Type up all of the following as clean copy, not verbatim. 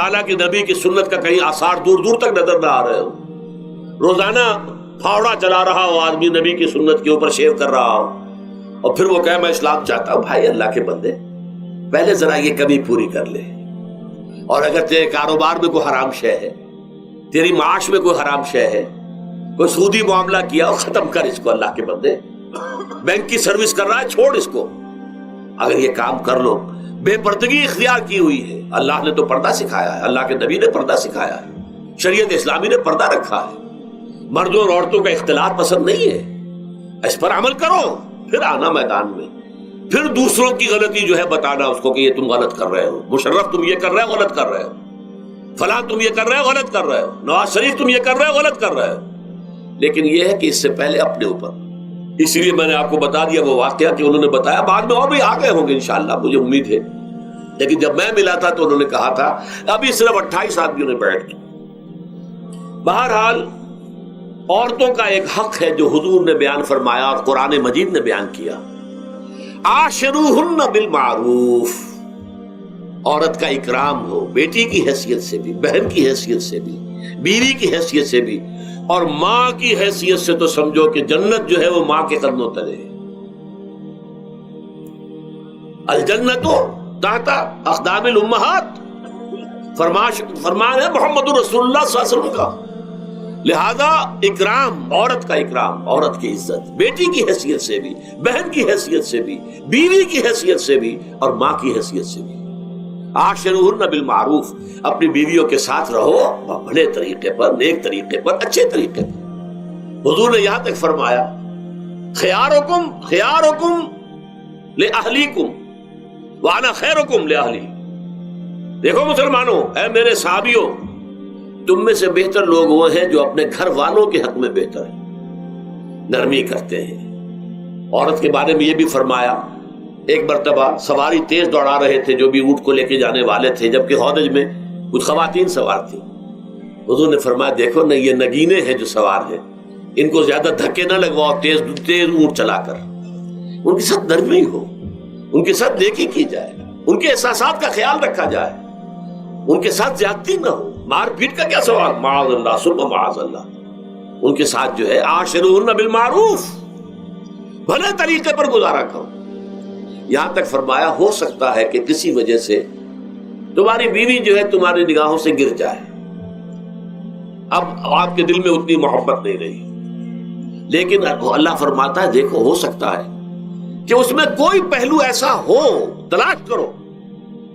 تعالیٰ کے نبی کی سنت کا کہیں آثار دور دور تک نظر نہ آ رہے ہو. روزانہ پھاوڑا چلا رہا ہو آدمی نبی کی سنت کے اوپر شیو کر رہا ہو, اور پھر وہ کہے میں اسلام چاہتا ہوں. بھائی اللہ کے بندے, پہلے ذرا یہ کمی پوری کر لے. اور اگر تیرے کاروبار میں کوئی حرام شے ہے, تیری معاش میں کوئی حرام شے ہے, کوئی سودی معاملہ کیا, اور ختم کر اس کو. اللہ کے بندے, بینک کی سروس کر رہا ہے, چھوڑ اس کو. اگر یہ کام کر لو, بے پردگی اختیار کی ہوئی ہے. اللہ نے تو پردہ سکھایا ہے, اللہ کے نبی نے پردہ سکھایا ہے, شریعت اسلامی نے پردہ رکھا ہے. مردوں اور عورتوں کا اختلاط پسند نہیں ہے, اس پر عمل کرو, پھر آنا میدان میں, پھر دوسروں کی غلطی جو ہے بتانا اس کو کہ یہ تم غلط کر رہے ہو, مشرف تم یہ کر رہے ہو, غلط کر رہے ہو, فلاں تم یہ کر رہے ہو, غلط کر رہے ہو, نواز شریف تم یہ کر رہے ہو, غلط کر رہے ہو. لیکن یہ ہے کہ اس سے پہلے اپنے اوپر, اس لیے میں نے آپ کو بتا دیا وہ واقعہ کہ انہوں نے بتایا, بعد میں اور بھی آ گئے ہوں گے انشاءاللہ, مجھے امید ہے. لیکن جب میں ملا تھا تو انہوں نے کہا تھا ابھی صرف 28 آدمیوں نے بیٹھ کی. بہرحال عورتوں کا ایک حق ہے جو حضور نے بیان فرمایا اور قرآن مجید نے بیان کیا, عاشروہن بالمعروف. عورت کا اکرام ہو, بیٹی کی حیثیت سے بھی, بہن کی حیثیت سے بھی, بیوی کی حیثیت سے بھی, اور ماں کی حیثیت سے تو سمجھو کہ جنت جو ہے وہ ماں کے قدموں تلے ہے. الجنت تحت اقدام الامہات, فرمان ہے محمد رسول اللہ صلی اللہ علیہ وسلم کا. لہذا اکرام, عورت کا اکرام, عورت کی عزت, بیٹی کی حیثیت سے بھی, بہن کی حیثیت سے بھی, بیوی کی حیثیت سے بھی, اور ماں کی حیثیت سے بھی. عاشروہن بالمعروف, اپنی بیویوں کے ساتھ رہو بھلے طریقے پر, نیک طریقے پر, اچھے طریقے پر. حضور نے یہاں تک فرمایا خیارکم خیارکم لأہلیکم وانا خیرکم لأہلی. دیکھو مسلمانوں, اے میرے صحابیوں, تم میں سے بہتر لوگ وہ ہیں جو اپنے گھر والوں کے حق میں بہتر ہیں, نرمی کرتے ہیں. عورت کے بارے میں یہ بھی فرمایا, ایک مرتبہ سواری تیز دوڑا رہے تھے جو بھی اونٹ کو لے کے جانے والے تھے, جبکہ ہودج میں کچھ خواتین سوار تھی. حضور نے فرمایا دیکھو نا, یہ نگینے ہیں جو سوار ہیں, ان کو زیادہ دھکے نہ لگواؤ تیز تیز اونٹ چلا کر. ان کے ساتھ نرمی ہو, ان کے ساتھ نیکی کی جائے, ان کے احساسات کا خیال رکھا جائے, ان کے ساتھ زیادتی نہ ہو. مار پیٹ کا کیا سوال, معاذ اللہ ثم معاذ اللہ. ان کے ساتھ جو ہے عاشروہن بالمعروف, بھلے طریقے پر گزارا کرو. یہاں تک فرمایا ہو سکتا ہے کہ کسی وجہ سے تمہاری بیوی جو ہے تمہاری نگاہوں سے گر جائے, اب آپ کے دل میں اتنی محبت نہیں رہی, لیکن اللہ فرماتا ہے دیکھو ہو سکتا ہے کہ اس میں کوئی پہلو ایسا ہو, تلاش کرو,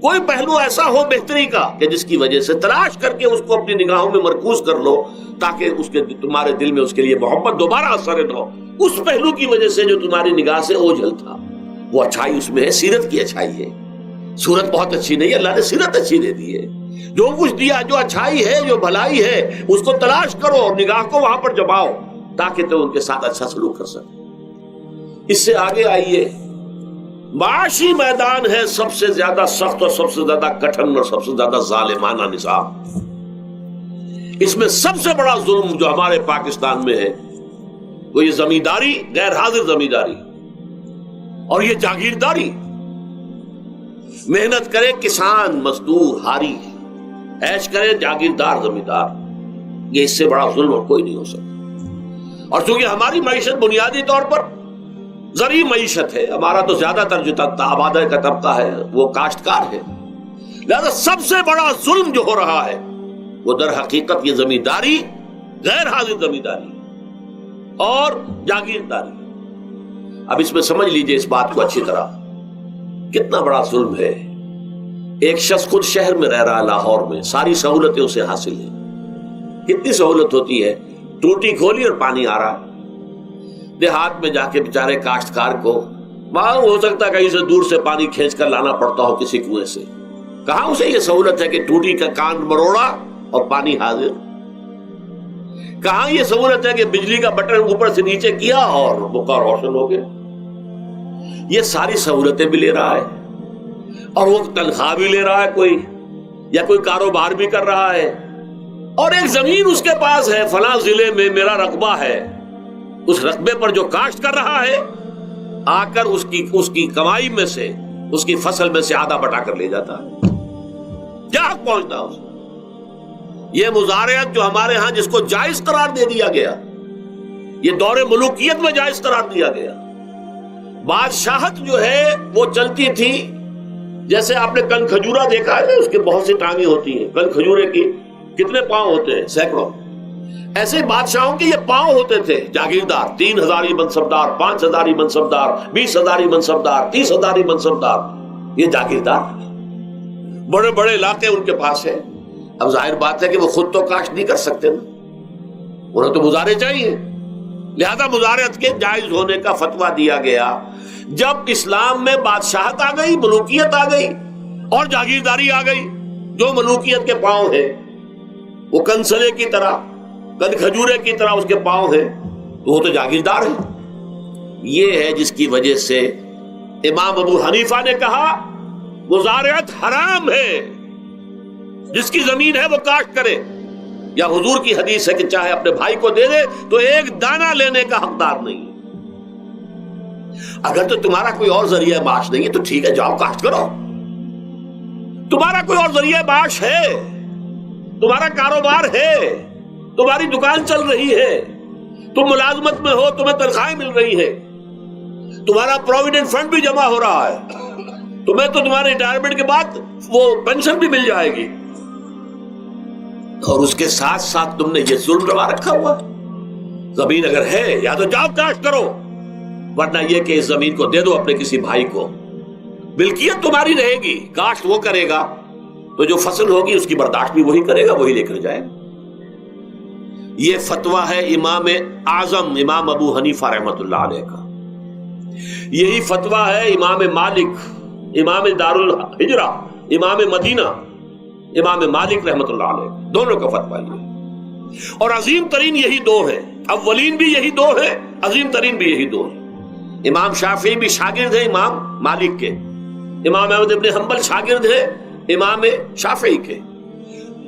کوئی پہلو ایسا ہو بہتری کا کہ جس کی وجہ سے تلاش کر کے اس کو اپنی نگاہوں میں مرکوز کر لو, تاکہ اس کے تمہارے دل میں اس کے لیے محبت دوبارہ اثر نہ ہو. اس پہلو کی وجہ سے جو تمہاری نگاہ سے اوجھل تھا, وہ اچھائی اس میں ہے, سیرت کی اچھائی ہے. صورت بہت اچھی نہیں ہے, اللہ نے سیرت اچھی دے دی ہے. جو کچھ دیا, جو اچھائی ہے, جو بھلائی ہے, اس کو تلاش کرو اور نگاہ کو وہاں پر جماؤ تاکہ تم ان کے ساتھ اچھا سلوک کر سکو. اس سے آگے آئیے, معاشی میدان ہے سب سے زیادہ سخت اور سب سے زیادہ کٹھن اور سب سے زیادہ ظالمانہ نظام. اس میں سب سے بڑا ظلم جو ہمارے پاکستان میں ہے وہ یہ زمینداری, غیر حاضر زمینداری, اور یہ جاگیرداری. محنت کرے کسان مزدور ہاری, عیش کرے جاگیردار زمیندار. یہ اس سے بڑا ظلم اور کوئی نہیں ہو سکتا. اور چونکہ ہماری معیشت بنیادی طور پر زرعی معیشت ہے, ہمارا تو زیادہ تر جو آبادی کا طبقہ ہے وہ کاشتکار ہے, لہذا سب سے بڑا ظلم جو ہو رہا ہے وہ در حقیقت یہ زمینداری, غیر حاضر زمینداری اور جاگیرداری. اب اس میں سمجھ لیجئے اس بات کو اچھی طرح, کتنا بڑا ظلم ہے. ایک شخص خود شہر میں رہ رہا, لاہور میں, ساری سہولتیں اسے حاصل ہیں. کتنی سہولت ہوتی ہے, ٹوٹی کھولی اور پانی آ رہا. دیہات میں جا کے بیچارے کاشتکار کو وہاں ہو سکتا ہے کہیں سے دور سے پانی کھینچ کر لانا پڑتا ہو کسی کنویں سے. کہاں اسے یہ سہولت ہے کہ ٹوٹی کا کان مروڑا اور پانی حاضر. کہاں یہ سہولت ہے کہ بجلی کا بٹن اوپر سے نیچے کیا اور بکا روشن ہو گیا. یہ ساری سہولتیں بھی لے رہا ہے اور وہ تنخواہ بھی لے رہا ہے کوئی, یا کوئی کاروبار بھی کر رہا ہے, اور ایک زمین اس کے پاس ہے, فلاں ضلع میں میرا رقبہ ہے, اس رقبے پر جو کاشت کر رہا ہے آ کر اس کی کمائی میں سے, اس کی فصل میں سے آدھا بٹا کر لے جاتا ہے. کیا حق پہنچتا ہے اسے؟ یہ مزارعت جو ہمارے ہاں جس کو جائز قرار دے دیا گیا، یہ دور ملوکیت میں جائز قرار دیا گیا. بادشاہت جو ہے وہ چلتی تھی جیسے آپ نے کن کھجورا دیکھا ہے، اس کے بہت سی ٹانگیں ہوتی ہیں. کن کھجورے کی کتنے پاؤں ہوتے ہیں؟ سینکڑوں. ایسے بادشاہوں کے یہ پاؤں ہوتے تھے. جاگیردار 3000 منصبدار، 5000 منصبدار، 20,000 منصبدار، 30,000 منصبدار، یہ جاگیردار بڑے بڑے علاقے ان کے پاس ہیں. اب ظاہر بات ہے کہ وہ خود تو کاشت نہیں کر سکتے نا، انہیں تو مزارع چاہیے. لہذا مزارعت کے جائز ہونے کا فتویٰ دیا گیا. جب اسلام میں بادشاہت آ گئی، ملوکیت آ گئی اور جاگیرداری آ گئی، جو ملوکیت کے پاؤں ہیں وہ کنسلے کی طرح، کن کھجورے کی طرح اس کے پاؤں ہیں، تو وہ تو جاگیردار ہے. یہ ہے جس کی وجہ سے امام ابو حنیفہ نے کہا مزارعت حرام ہے، جس کی زمین ہے وہ کاشت کرے. یا حضور کی حدیث ہے کہ چاہے اپنے بھائی کو دے دے تو ایک دانہ لینے کا حقدار نہیں. اگر تو تمہارا کوئی اور ذریعہ معاش نہیں ہے تو ٹھیک ہے، جاؤ کاشت کرو. تمہارا کوئی اور ذریعہ معاش ہے، تمہارا کاروبار ہے، تمہاری دکان چل رہی ہے، تم ملازمت میں ہو، تمہیں تنخواہیں مل رہی ہیں، تمہارا پروویڈنٹ فنڈ بھی جمع ہو رہا ہے، تمہیں تو تمہارے ریٹائرمنٹ کے بعد وہ پینشن بھی مل جائے گی، اور اس کے ساتھ ساتھ تم نے یہ ظلم روا رکھا ہوا. زمین اگر ہے یا تو جاؤ کاشت کرو، ورنہ یہ کہ اس زمین کو دے دو اپنے کسی بھائی کو. ملکیت تمہاری رہے گی، کاشت وہ کرے گا تو جو فصل ہوگی اس کی برداشت بھی وہی کرے گا، وہی لے کر جائے. یہ فتویٰ ہے امام اعظم امام ابو حنیفہ رحمۃ اللہ علیہ کا. یہی فتویٰ ہے امام مالک، امام دار الحجرہ، امام مدینہ، امام مالک رحمۃ اللہ علیہ. دونوں کا فتویٰ یہ، اور عظیم ترین یہی دو ہیں. اولین بھی یہی دو ہیں، عظیم ترین بھی یہی دو ہیں. امام شافعی بھی شاگرد ہیں امام مالک کے، امام احمد ابن حنبل شاگرد ہیں امام شافعی کے.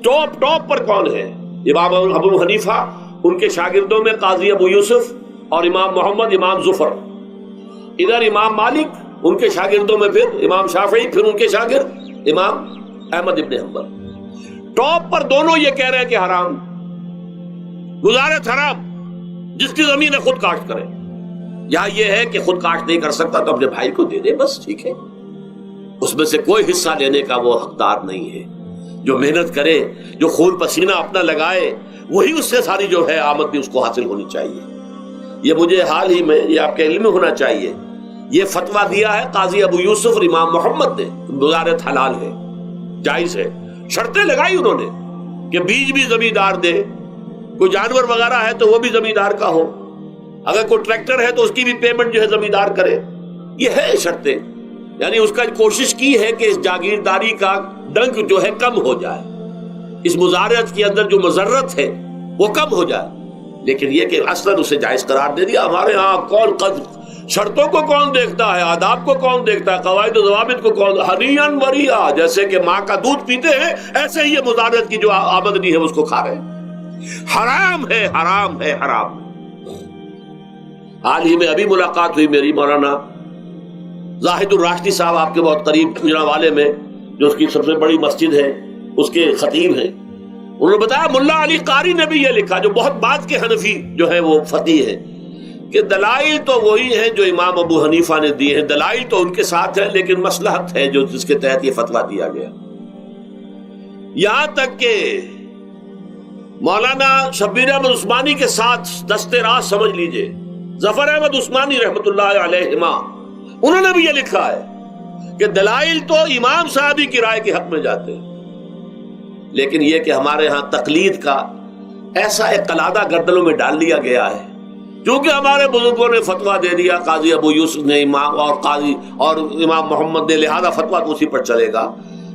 ٹاپ پر کون ہے؟ امام ابو حنیفہ، ان کے شاگردوں میں قاضی ابو یوسف اور امام محمد، امام ظفر. ادھر امام مالک، ان کے شاگردوں میں پھر امام شافعی، پھر ان کے شاگرد امام احمد ابن حنبل. ٹاپ پر دونوں یہ کہہ رہے ہیں کہ حرام، مزارعت حرام، جس کی زمین ہے خود کاشت کرے. یا یہ ہے کہ خود کاشت نہیں کر سکتا تو اپنے بھائی کو دے دے، بس ٹھیک ہے، اس میں سے کوئی حصہ لینے کا وہ حقدار نہیں ہے. جو محنت کرے، جو خون پسینہ اپنا لگائے، وہی اس سے ساری جو ہے آمد بھی اس کو حاصل ہونی چاہیے. یہ مجھے حال ہی میں، یہ آپ کے علم میں ہونا چاہیے، یہ فتویٰ دیا ہے قاضی ابو یوسف اور امام محمد نے. مزارعت حلال ہے، جائز ہے. شرطیں لگائی انہوں نے کہ بیج بھی زمیندار دے، کوئی جانور وغیرہ ہے تو وہ بھی زمیندار کا ہو، اگر کوئی ٹریکٹر ہے تو اس کی بھی پیمنٹ جو ہے زمیندار کرے. یہ ہے شرطیں، یعنی اس کا کوشش کی ہے کہ اس جاگیرداری کا ڈنک جو ہے کم ہو جائے، اس مزارعت کے اندر جو مضرت ہے وہ کم ہو جائے. لیکن یہ کہ اصلاً اسے جائز قرار دے دیا. ہمارے ہاں کون شرطوں کو کون دیکھتا ہے، آداب کو کون دیکھتا ہے، قواعد و ضوابط کو کون. ہنیئن مریا، جیسے کہ ماں کا دودھ پیتے ہیں ایسے ہی یہ مزارعت کی جو آمدنی ہے اس کو کھا رہے ہیں. حرام ہے، حرام ہے، حرام. حال ہی میں ابھی ملاقات ہوئی میری مولانا زاہد الراشدی صاحب، آپ کے بہت قریب گجرانوالے میں، جو اس کی سب سے بڑی مسجد ہے، اس کے خطیب ہیں. انہوں نے بتایا ملا علی قاری نے بھی یہ لکھا، جو بہت بعد کے حنفی جو ہے وہ فقیہ ہے، کہ دلائل تو وہی ہیں جو امام ابو حنیفہ نے دیے ہیں، دلائل تو ان کے ساتھ ہیں، لیکن مصلحت ہے جو جس کے تحت یہ فتویٰ دیا گیا. یہاں تک کہ مولانا شبیر احمد عثمانی کے ساتھ دستے راست سمجھ لیجئے ظفر احمد عثمانی رحمۃ اللہ علیہما، انہوں نے بھی یہ لکھا ہے کہ دلائل تو امام صاحبی کی رائے کے حق میں جاتے ہیں، لیکن یہ کہ ہمارے ہاں تقلید کا ایسا ایک قلادہ گردنوں میں ڈال لیا گیا ہے. کیونکہ ہمارے بزرگوں نے فتویٰ دے دیا، قاضی ابو یوسف نے، امام اور قاضی اور امام محمد نے، لہذا فتویٰ تو اسی پر چلے گا.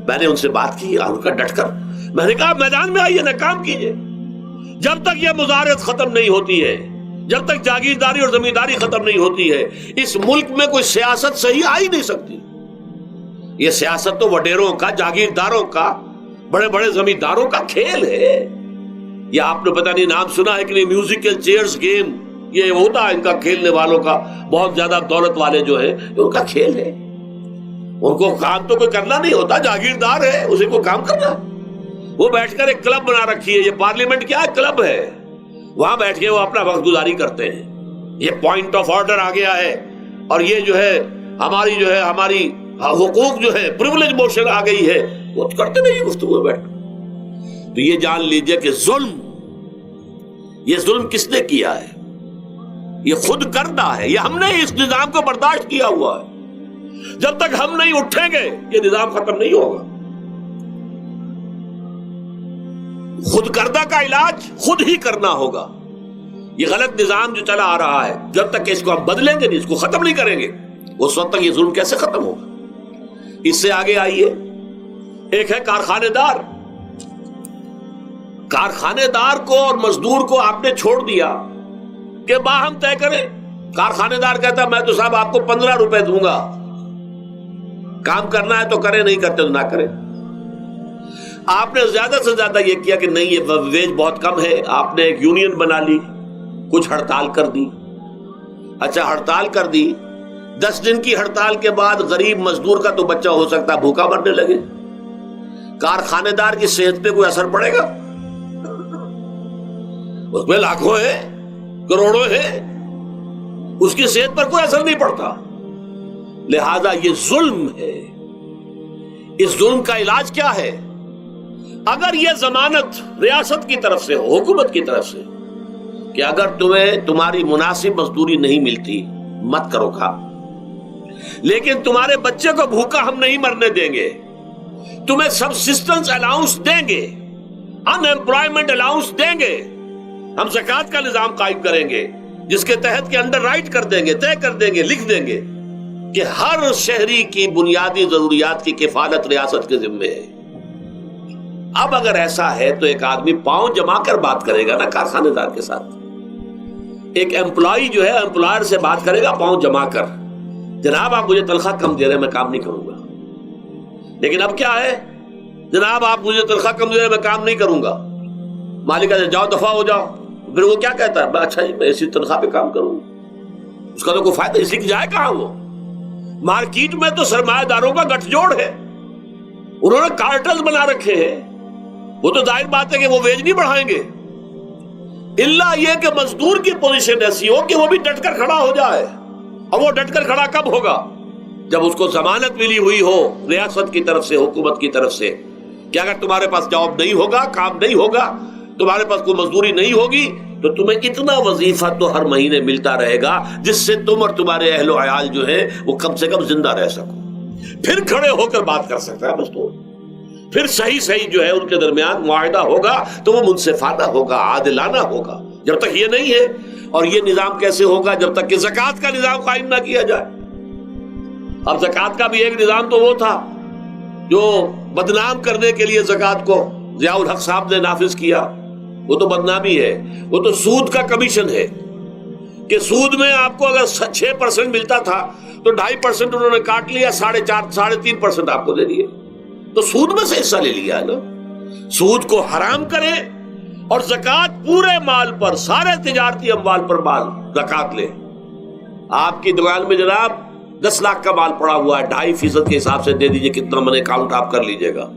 میں نے ان سے بات کی ان کا ڈٹ کر، میں نے کہا میدان میں آئیے نا، کام کیجیے. جب تک یہ مزارعت ختم نہیں ہوتی ہے، جب تک جاگیرداری اور زمینداری ختم نہیں ہوتی ہے، اس ملک میں کوئی سیاست صحیح آ ہی نہیں سکتی. یہ سیاست تو وڈیروں کا، جاگیرداروں کا، بڑے بڑے زمینداروں کا کھیل ہے. یہ آپ نے پتہ نہیں نام سنا ہے کہ نہیں، میوزیکل چیئرز گیم، یہ ہوتا ہے ان کا کھیلنے والوں کا، بہت زیادہ دولت والے جو ہیں ان کا کھیل ہے. ان کو کام تو کوئی کرنا نہیں ہوتا، جاگیردار ہے، اسے کوئی کام کرنا ہے. وہ بیٹھ کر ایک کلب بنا رکھی ہے. یہ پارلیمنٹ کیا کلب ہے, وہاں بیٹھ کے وہ اپنا وقت گزاری کرتے ہیں. یہ پوائنٹ آف آرڈر آ گیا ہے, اور یہ جو ہے ہماری حقوق جو ہے پریولیج موشن آ گئی ہے, وہ کرتے نہیں گفتگو بیٹھ. تو یہ جان لیجئے کہ یہ ظلم کس نے کیا ہے؟ یہ خود کردہ ہے. یہ ہم نے اس نظام کو برداشت کیا ہوا ہے. جب تک ہم نہیں اٹھیں گے یہ نظام ختم نہیں ہوگا. خود کردہ کا علاج خود ہی کرنا ہوگا. یہ غلط نظام جو چلا آ رہا ہے, جب تک کہ اس کو ہم بدلیں گے نہیں, اس کو ختم نہیں کریں گے, اس وقت تک یہ ظلم کیسے ختم ہوگا؟ اس سے آگے آئیے, ایک ہے کارخانے دار. کارخانے دار کو اور مزدور کو آپ نے چھوڑ دیا کہ باہم طے کریں. کارخانے دار کہتا میں تو صاحب آپ کو 15 روپے دوں گا, کام کرنا ہے تو کریں, نہیں کرتے تو نہ کریں. آپ نے زیادہ سے زیادہ یہ کیا کہ نہیں یہ ویج بہت کم ہے, آپ نے ایک یونین بنا لی, کچھ ہڑتال کر دی. اچھا ہڑتال کر دی, 10 دن کی ہڑتال کے بعد غریب مزدور کا تو بچہ ہو سکتا ہے بھوکا مرنے لگے. کارخانے دار کی صحت پہ کوئی اثر پڑے گا؟ اس میں لاکھوں ہے, کروڑوں ہے, اس کی صحت پر کوئی اثر نہیں پڑتا. لہذا یہ ظلم ہے. اس ظلم کا علاج کیا ہے؟ اگر یہ ضمانت ریاست کی طرف سے ہو, حکومت کی طرف سے, کہ اگر تمہیں تمہاری مناسب مزدوری نہیں ملتی مت کرو کام, لیکن تمہارے بچے کو بھوکا ہم نہیں مرنے دیں گے, تمہیں سبسسٹنس الاؤنس دیں گے, ان ایمپلائمنٹ الاؤنس دیں گے, ہم زکوٰۃ کا نظام قائم کریں گے جس کے تحت کے انڈر رائٹ کر دیں گے, طے کر دیں گے, لکھ دیں گے کہ ہر شہری کی بنیادی ضروریات کی کفالت ریاست کے ذمے ہے. اب اگر ایسا ہے تو ایک آدمی پاؤں جما کر بات کرے گا نا کارخانے دار کے ساتھ. ایک امپلائی جو ہے امپلائر سے بات کرے گا پاؤں جما کر, جناب آپ مجھے تنخواہ کم دے رہے ہیں میں کام نہیں کروں گا. لیکن اب کیا ہے, جناب آپ مجھے تنخواہ کم دے رہے ہیں میں کام نہیں کروں گا. مالک کہتے جاؤ دفعہ ہو جاؤ. پھر وہ کیا کہتا ہے, اچھا جی میں اسی تنخواہ پہ کام کروں, اس کا تو کوئی فائدہ, اسی کی جائے کہاں وہ. مارکیٹ میں تو سرمایہ داروں کا گٹھ جوڑ ہے, انہوں نے کارٹلز بنا رکھے ہیں. وہ تو ظاہر بات ہے کہ وہ ویج نہیں بڑھائیں گے, الا یہ کہ مزدور کی پوزیشن ایسی ہو کہ وہ بھی ڈٹ کر کھڑا ہو جائے. اور وہ ڈٹ کر کھڑا کب ہوگا؟ جب اس کو ضمانت ملی ہوئی ہو ریاست کی طرف سے, حکومت کی طرف سے, کہ اگر تمہارے پاس جاب نہیں ہوگا, کام نہیں ہوگا, تمہارے پاس کوئی مزدوری نہیں ہوگی, تو تمہیں اتنا وظیفہ تو ہر مہینے ملتا رہے گا جس سے تم اور تمہارے اہل و عیال جو ہے وہ کم سے کم زندہ رہ سکو. پھر کھڑے ہو کر بات کر سکتا ہے مزدور. پھر صحیح جو ہے ان کے درمیان معاہدہ ہوگا تو وہ منصفانہ ہوگا, عادلانہ ہوگا. جب تک یہ نہیں ہے, اور یہ نظام کیسے ہوگا جب تک کہ زکوٰۃ کا نظام قائم نہ کیا جائے. اب زکوٰۃ کا بھی ایک نظام تو وہ تھا جو بدنام کرنے کے لیے زکوٰۃ کو ضیاء الحق صاحب نے نافذ کیا, وہ تو بدنامی ہے, وہ تو سود کا کمیشن ہے کہ سود میں آپ کو اگر 6% ملتا تھا تو 2.5% انہوں نے کاٹ لیا, 4.5-3% آپ کو دے دیے. تو سود میں سے حصہ لے لیا ہے نا. سود کو حرام کرے اور زکوٰۃ پورے مال پر, سارے تجارتی اموال پر مال زکوٰۃ لے. آپ کی دکان میں جناب 10 لاکھ کا مال پڑا ہوا ہے, 2.5% کے حساب سے دے دیجئے, کتنا من اکاؤنٹ آپ کر لیجئے گا.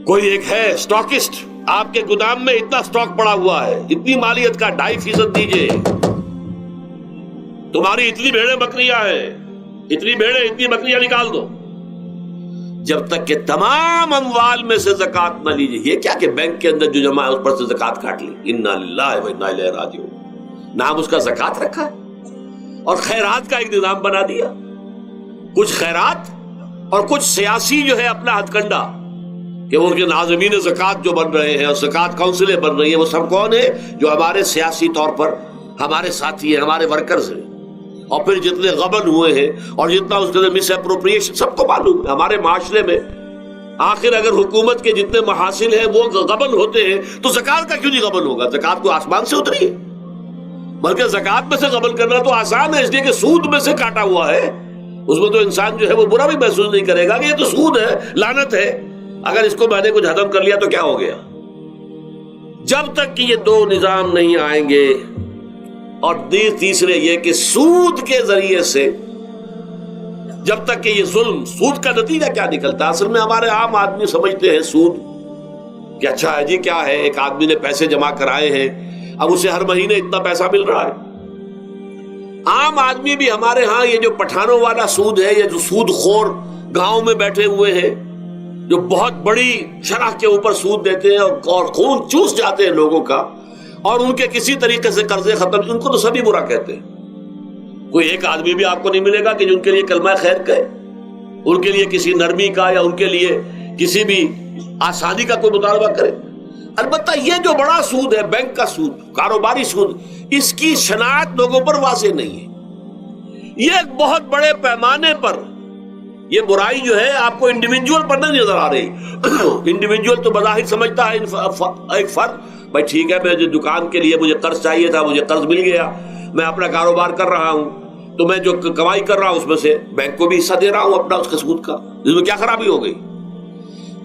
کوئی ایک ہے اسٹاکسٹ, آپ کے گودام میں اتنا اسٹاک پڑا ہوا ہے, اتنی مالیت کا 2.5% دیجئے. تمہاری اتنی بھیڑیں بکریاں ہیں, اتنی بھیڑیں اتنی بکریاں نکال دو. جب تک کہ تمام اموال میں سے زکوٰۃ نہ لیجیے. یہ کیا کہ بینک کے اندر جو جمع ہے اس پر سے زکوٰۃ کاٹ لی, انا للہ و انا الیہ راجعون. نام اس کا زکوٰۃ رکھا اور خیرات کا ایک نظام بنا دیا. کچھ خیرات اور کچھ سیاسی جو ہے اپنا ہتھ کنڈا, کہ وہ ان کے ناظمین زکوٰۃ جو بن رہے ہیں اور زکوٰۃ کونسلیں بن رہی ہیں, وہ سب کون ہیں؟ جو ہمارے سیاسی طور پر ہمارے ساتھی ہیں, ہمارے ورکرز ہیں. اور پھر جتنے غبن ہوئے ہیں اور جتنا اس کے مس اپروپریشن, سب کو معلوم ہے ہمارے معاشرے میں. آخر اگر حکومت کے جتنے محاصل ہیں وہ غبن ہوتے ہیں تو زکوٰۃ کا کیوں نہیں غبن ہوگا؟ زکوٰۃ کو آسمان سے اتری ہے, بلکہ زکوٰۃ میں سے غبن کرنا تو آسان ہے, اس لیے کہ سود میں سے کاٹا ہوا ہے. اس میں تو انسان جو ہے وہ برا بھی محسوس نہیں کرے گا کہ یہ تو سود ہے, لعنت ہے, اگر اس کو میں نے کچھ ہضم کر لیا تو کیا ہو گیا. جب تک کہ یہ دو نظام نہیں آئیں گے, اور تیسرے یہ کہ سود کے ذریعے سے, جب تک کہ یہ ظلم, سود کا نتیجہ کیا نکلتا ہے؟ اصل میں ہمارے عام آدمی سمجھتے ہیں سود کہ اچھا ہے جی کیا ہے، ایک آدمی نے پیسے جمع کرائے ہیں، اب اسے ہر مہینے اتنا پیسہ مل رہا ہے۔ عام آدمی بھی ہمارے ہاں یہ جو پٹھانوں والا سود ہے، یہ جو سود خور گاؤں میں بیٹھے ہوئے ہیں جو بہت بڑی شرح کے اوپر سود دیتے ہیں اور خون چوس جاتے ہیں لوگوں کا، اور ان کے کسی طریقے سے قرضے ختم، ان کو تو سبھی برا کہتے ہیں۔ کوئی ایک آدمی بھی آپ کو نہیں ملے گا کہ جن کے لیے کلمہ خیر کہے، ان کے لیے کسی نرمی کا یا ان کے لیے کسی بھی آسانی کا کوئی مطالبہ کرے۔ البتہ یہ جو بڑا سود ہے، بینک کا سود، کاروباری سود، اس کی شناخت لوگوں پر واضح نہیں ہے۔ یہ ایک بہت بڑے پیمانے پر یہ برائی جو ہے آپ کو انڈیویجول پر نہیں نظر آ رہی۔ انڈیویجول تو بظاہر سمجھتا ہے ایک فرد، بھائی ٹھیک ہے میں جو دکان کے لیے مجھے قرض چاہیے تھا، مجھے قرض مل گیا، میں اپنا کاروبار کر رہا ہوں، تو میں جو کمائی کر رہا ہوں اس میں سے بینک کو بھی حصہ دے رہا ہوں اپنا، اس کے سود کا، اس میں کیا خرابی ہو گئی؟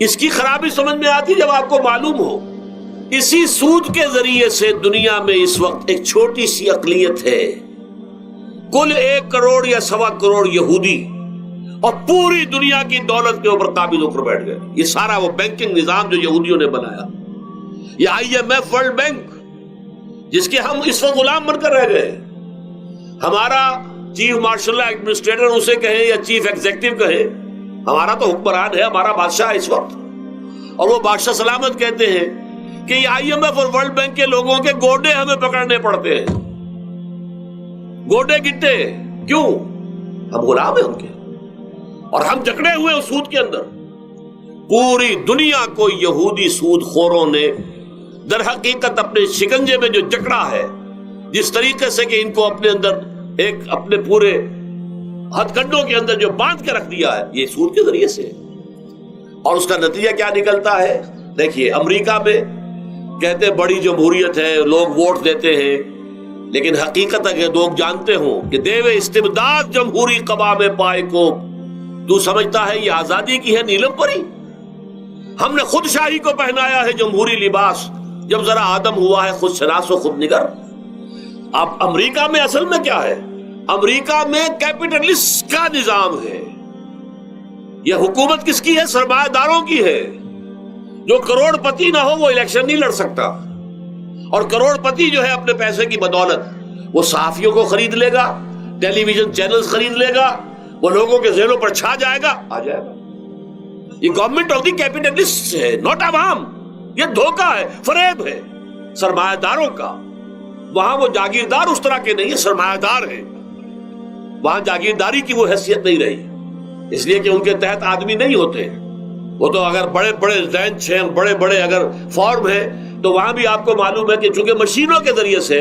اس کی خرابی سمجھ میں آتی جب آپ کو معلوم ہو اسی سود کے ذریعے سے دنیا میں اس وقت ایک چھوٹی سی اقلیت ہے، کل 1 کروڑ یا 1.25 کروڑ یہودی، اور پوری دنیا کی دولت کے اوپر قابض ہو کر بیٹھ گئے۔ یہ سارا وہ بینکنگ نظام جو یہودیوں نے بنایا، یہ IMF ورلڈ بینک جس کے ہم اس وقت غلام بن کر رہ گئے۔ ہمارا چیف مارشل ایڈمنسٹریٹر اسے کہیں یا چیف ایگزیکٹو کہے، ہمارا تو حکمران ہے، ہمارا بادشاہ ہے اس وقت، اور وہ بادشاہ سلامت کہتے ہیں کہ یہ IMF اور ورلڈ بینک کے لوگوں کے گوڈے ہمیں پکڑنے پڑتے ہیں، گوڈے گٹے، کیوں؟ ہم غلام ہیں ان کے، اور ہم جکڑے ہوئے اس سود کے اندر۔ پوری دنیا کو یہودی سود خوروں نے در حقیقت اپنے شکنجے میں جو جکڑا ہے، جس طریقے سے کہ ان کو اپنے اندر ایک اپنے پورے ہتھ کنڈوں کے اندر جو باندھ کے رکھ دیا ہے، یہ سود کے ذریعے سے۔ اور اس کا نتیجہ کیا نکلتا ہے؟ دیکھیے امریکہ میں کہتے ہیں بڑی جمہوریت ہے، لوگ ووٹ دیتے ہیں، لیکن حقیقت اگر لوگ جانتے ہوں کہ دیوے استبداد جمہوری قوام پائے کو تو سمجھتا ہے یہ آزادی کی ہے نیلم پری۔ ہم نے خود شاہی کو پہنایا ہے جمہوری لباس، جب ذرا آدم ہوا ہے خود شناس و خود نگر۔ اب امریکہ میں اصل میں کیا ہے؟ امریکہ میں کیپٹلسٹ کا نظام ہے۔ یہ حکومت کس کی ہے؟ سرمایہ داروں کی ہے۔ جو کروڑ پتی نہ ہو وہ الیکشن نہیں لڑ سکتا، اور کروڑ پتی جو ہے اپنے پیسے کی بدولت وہ صحافیوں کو خرید لے گا، ٹیلی ویژن چینلز خرید لے گا، وہ لوگوں کے ذہنوں پر چھا جائے گا، آ جائے گا۔ یہ گورنمنٹ آف دی کیپٹلسٹ ہے، ناٹ عوام۔ یہ دھوکہ ہے، فریب ہے سرمایہ داروں کا۔ وہاں وہ جاگیردار اس طرح کے نہیں، سرمایہ دار ہیں۔ وہاں جاگیرداری کی وہ حیثیت نہیں رہی، اس لیے کہ ان کے تحت آدمی نہیں ہوتے۔ وہ تو اگر بڑے بڑے رینچ ہیں، بڑے بڑے اگر فارم ہیں، تو وہاں بھی آپ کو معلوم ہے کہ چونکہ مشینوں کے ذریعے سے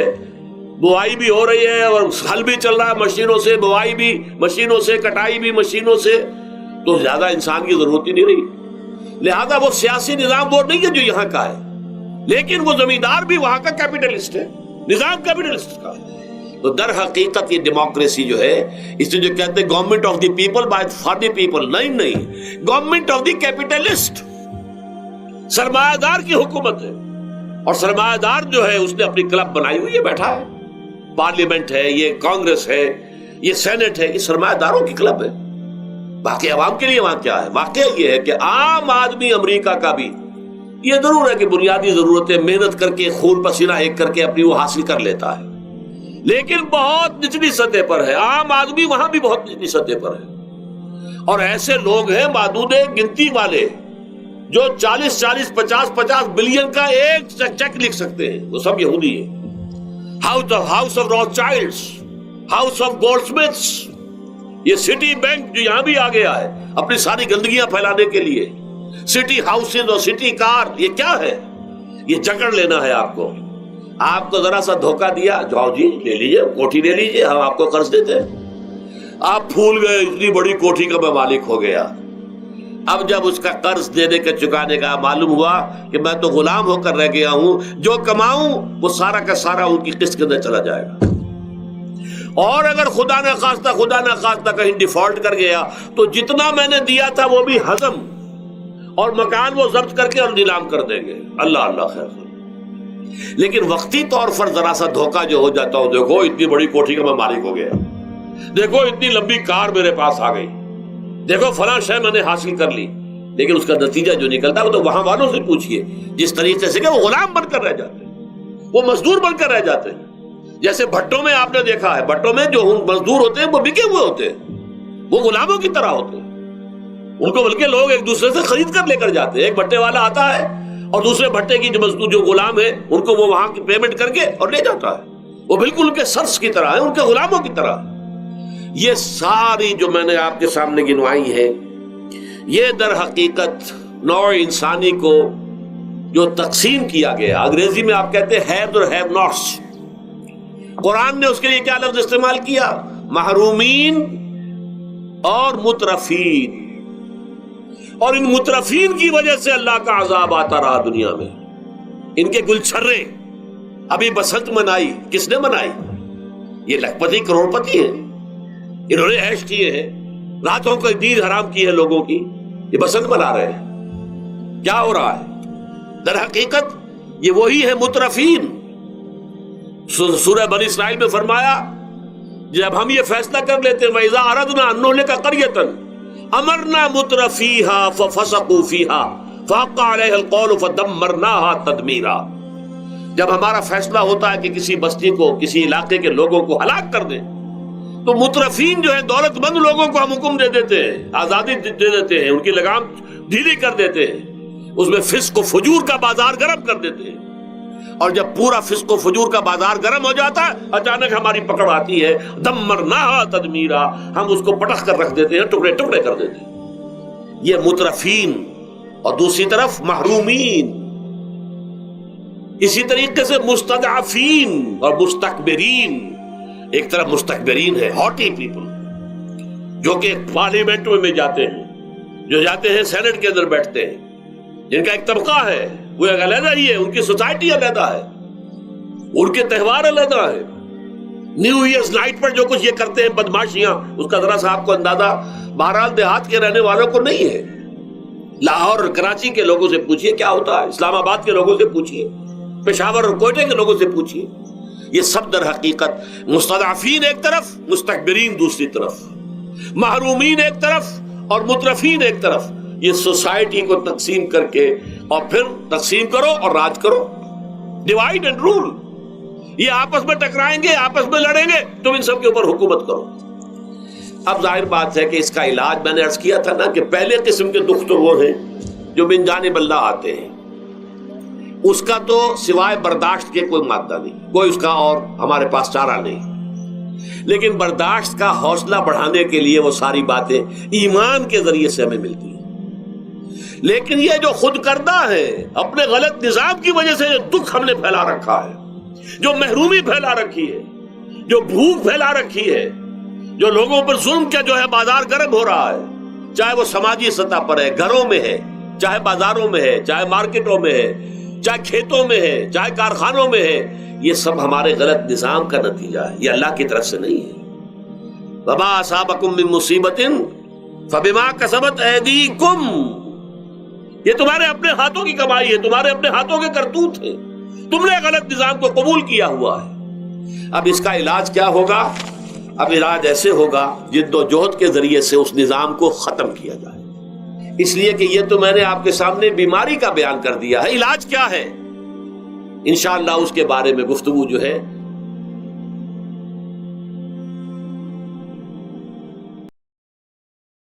بوائی بھی ہو رہی ہے اور ہل بھی چل رہا ہے مشینوں سے، بوائی بھی مشینوں سے، کٹائی بھی مشینوں سے، تو زیادہ انسان کی ضرورت ہی نہیں رہی۔ لہذا وہ سیاسی نظام وہ نہیں ہے جو یہاں کا ہے، لیکن وہ زمیندار بھی وہاں کا کیپٹلسٹ ہے، نظام کیپٹلسٹ کا ہے۔ تو در حقیقت یہ ڈیموکریسی جو ہے، اس جو کہتے ہیں government of the people by for the people, نہیں، گورنمنٹ آف دی کیپٹلسٹ، سرمایہ دار کی حکومت ہے۔ اور سرمایہ دار جو ہے اس نے اپنی کلب بنائی ہوئی ہے، بیٹھا ہے، پارلیمنٹ ہے، یہ کانگریس ہے، یہ سینٹ ہے، یہ سرمایہ داروں کی کلب ہے۔ باقی عوام کے لیے وہاں کیا ہے؟ واقعہ یہ ہے کہ عام آدمی امریکہ کا بھی یہ ضرور ہے کہ بنیادی ضرورتیں محنت کر کے، خون پسینہ ایک کر کے اپنی وہ حاصل کر لیتا ہے، لیکن بہت نچلی سطح پر ہے۔ عام آدمی وہاں بھی بہت نچلی سطح پر ہے، اور ایسے لوگ ہیں معدود گنتی والے جو 40 50 بلین کا ایک چیک لکھ سکتے ہیں، وہ سب یہودی ہیں۔ House of Rothschilds, house of Goldsmiths, یہ سٹی بینک جو یہاں بھی آ گیا ہے اپنی ساری گندگیاں پھیلانے کے لیے، سٹی ہاؤسز اور سٹی کار، یہ کیا ہے؟ یہ جکڑ لینا ہے آپ کو۔ آپ کو ذرا سا دھوکہ دیا، جاؤ جی لے لیجئے، کوٹھی لے لیجئے، ہم آپ کو قرض دیتے ہیں۔ آپ پھول گئے، اتنی بڑی کوٹھی کا میں مالک ہو گیا۔ اب جب اس کا قرض دینے کے چکانے کا معلوم ہوا کہ میں تو غلام ہو کر رہ گیا ہوں، جو کماؤں وہ سارا کا سارا ان کی قسط کے اندر چلا جائے گا، اور اگر خدا نہ خواستہ کہیں ڈیفالٹ کر گیا تو جتنا میں نے دیا تھا وہ بھی ہضم، اور مکان وہ ضبط کر کے اور نیلام کر دیں گے۔ اللہ خیر۔ لیکن وقتی طور پر ذرا سا دھوکہ جو ہو جاتا ہوں، دیکھو اتنی بڑی کوٹھی کا میں مالک ہو گیا، دیکھو اتنی لمبی کار میرے پاس آ گئی، دیکھو فلاں شے میں نے حاصل کر لی، لیکن اس کا نتیجہ جو نکلتا ہے وہ تو وہاں والوں سے پوچھئے، جس طریقے سے کہ وہ غلام بن کر رہ جاتے ہیں، وہ مزدور بن کر رہ جاتے ہیں۔ جیسے بھٹوں میں آپ نے دیکھا ہے، بھٹوں میں جو مزدور ہوتے ہیں وہ بکے ہوئے ہوتے ہیں، وہ غلاموں کی طرح ہوتے ہیں، ان کو بلکہ لوگ ایک دوسرے سے خرید کر لے کر جاتے ہیں۔ ایک بھٹے والا آتا ہے اور دوسرے بھٹے کی جو مزدور جو غلام ہے ان کو وہ وہاں کی پیمنٹ کر کے اور لے جاتا ہے، وہ بالکل ان کے سرس کی طرح ہے، ان کے غلاموں کی طرح۔ یہ ساری جو میں نے آپ کے سامنے گنوائی ہے، یہ در حقیقت نوع انسانی کو جو تقسیم کیا گیا، انگریزی میں آپ کہتے ہیں ہیوز اور ہیو ناٹس، قرآن نے اس کے لیے کیا لفظ استعمال کیا؟ محرومین اور مترفین۔ اور ان مترفین کی وجہ سے اللہ کا عذاب آتا رہا دنیا میں۔ ان کے گلچھرے، ابھی بسنت منائی، کس نے منائی؟ یہ لکھپتی کروڑ پتی ہیں، انہوں نے عیش کیے ہیں، راتوں کو نیند حرام کی ہے لوگوں کی، یہ بسنت منا رہے ہیں۔ کیا ہو رہا ہے؟ در حقیقت یہ وہی ہے مترفین۔ سورہ بنی اسرائیل میں فرمایا جب ہم یہ فیصلہ کر لیتے ہیں وَإِذَا أَرَدْنَا أَن نُهْلِكَ قَرْيَةً أَمَرْنَا مُتْرَفِيهَا فَفَسَقُوا فِيهَا فَحَقَّ عَلَيْهَا الْقَوْلُ فَدَمَّرْنَاهَا تَدْمِيرًا۔ جب ہمارا فیصلہ ہوتا ہے کہ کسی بستی کو، کسی علاقے کے لوگوں کو ہلاک کر دیں، تو مترفین جو ہیں، دولت مند لوگوں کو ہم حکم دے دیتے ہیں، آزادی دے دیتے ہیں، ان کی لگام ڈھیلی کر دیتے ہیں، اس میں فسق و فجور کا بازار گرم کر دیتے ہیں۔ اور جب پورا فسق و فجور کا بازار گرم ہو جاتا ہے، اچانک ہماری پکڑ آتی ہے، دمرناہا تدمیرا، ہم اس کو پٹخ کر رکھ دیتے ہیں، ٹکڑے ٹکڑے کر دیتے ہیں۔ یہ مترفین، اور دوسری طرف محرومین، اسی طریقے سے مستضعفین اور مستکبرین۔ ایک طرف مستکبرین ہے، ہاٹی پیپل، جو کہ پارلیمنٹ میں جاتے ہیں، جو جاتے ہیں سینٹ کے اندر بیٹھتے ہیں، جن کا ایک طبقہ ہے، وہ ایک علیحدہ ہی ہے، ان کی سوسائٹی علیحدہ ہے، ان کے تہوار علیحدہ ہے۔ نیو ایئرز نائٹ پر جو کچھ یہ کرتے ہیں بدماشیاں، اس کا ذرا سا آپ کو اندازہ بہرحال دیہات کے رہنے والوں کو نہیں ہے۔ لاہور اور کراچی کے لوگوں سے پوچھئے کیا ہوتا ہے، اسلام آباد کے لوگوں سے پوچھئے، پشاور اور کوئٹہ کے لوگوں سے پوچھئے۔ یہ سب در حقیقت مستضعفین ایک طرف، مستکبرین دوسری طرف، محرومین ایک طرف اور مترفین ایک طرف، یہ سوسائٹی کو تقسیم کر کے، اور پھر تقسیم کرو اور راج کرو، ڈیوائیڈ اینڈ رول۔ یہ آپس میں ٹکرائیں گے، آپس میں لڑیں گے، تم ان سب کے اوپر حکومت کرو۔ اب ظاہر بات ہے کہ اس کا علاج میں نے عرض کیا تھا نا، کہ پہلے قسم کے دکھ تو وہ ہیں جو من جانب اللہ آتے ہیں، اس کا تو سوائے برداشت کے کوئی مادہ نہیں، کوئی اس کا اور ہمارے پاس چارہ نہیں۔ لیکن برداشت کا حوصلہ بڑھانے کے لیے وہ ساری باتیں ایمان کے ذریعے سے ہمیں ملتی ہیں۔ لیکن یہ جو خود کردہ ہے، اپنے غلط نظام کی وجہ سے جو دکھ ہم نے پھیلا رکھا ہے، جو محرومی پھیلا رکھی ہے، جو بھوک پھیلا رکھی ہے، جو لوگوں پر ظلم کا جو ہے بازار گرم ہو رہا ہے، چاہے وہ سماجی سطح پر ہے، گھروں میں ہے، چاہے بازاروں میں ہے، چاہے مارکیٹوں میں ہے، چاہے کھیتوں میں ہے، چاہے کارخانوں میں ہے، یہ سب ہمارے غلط نظام کا نتیجہ ہے، یہ اللہ کی طرف سے نہیں ہے۔ وما اصابکم من مصیبت فبما کسبت ایدیکم، یہ تمہارے اپنے ہاتھوں کی کمائی ہے، تمہارے اپنے ہاتھوں کے کرتوت ہیں، تم نے غلط نظام کو قبول کیا ہوا ہے۔ اب اس کا علاج کیا ہوگا؟ اب علاج ایسے ہوگا جد و جہد کے ذریعے سے اس نظام کو ختم کیا جائے۔ اس لیے کہ یہ تو میں نے آپ کے سامنے بیماری کا بیان کر دیا ہے، علاج کیا ہے انشاءاللہ اس کے بارے میں گفتگو جو ہے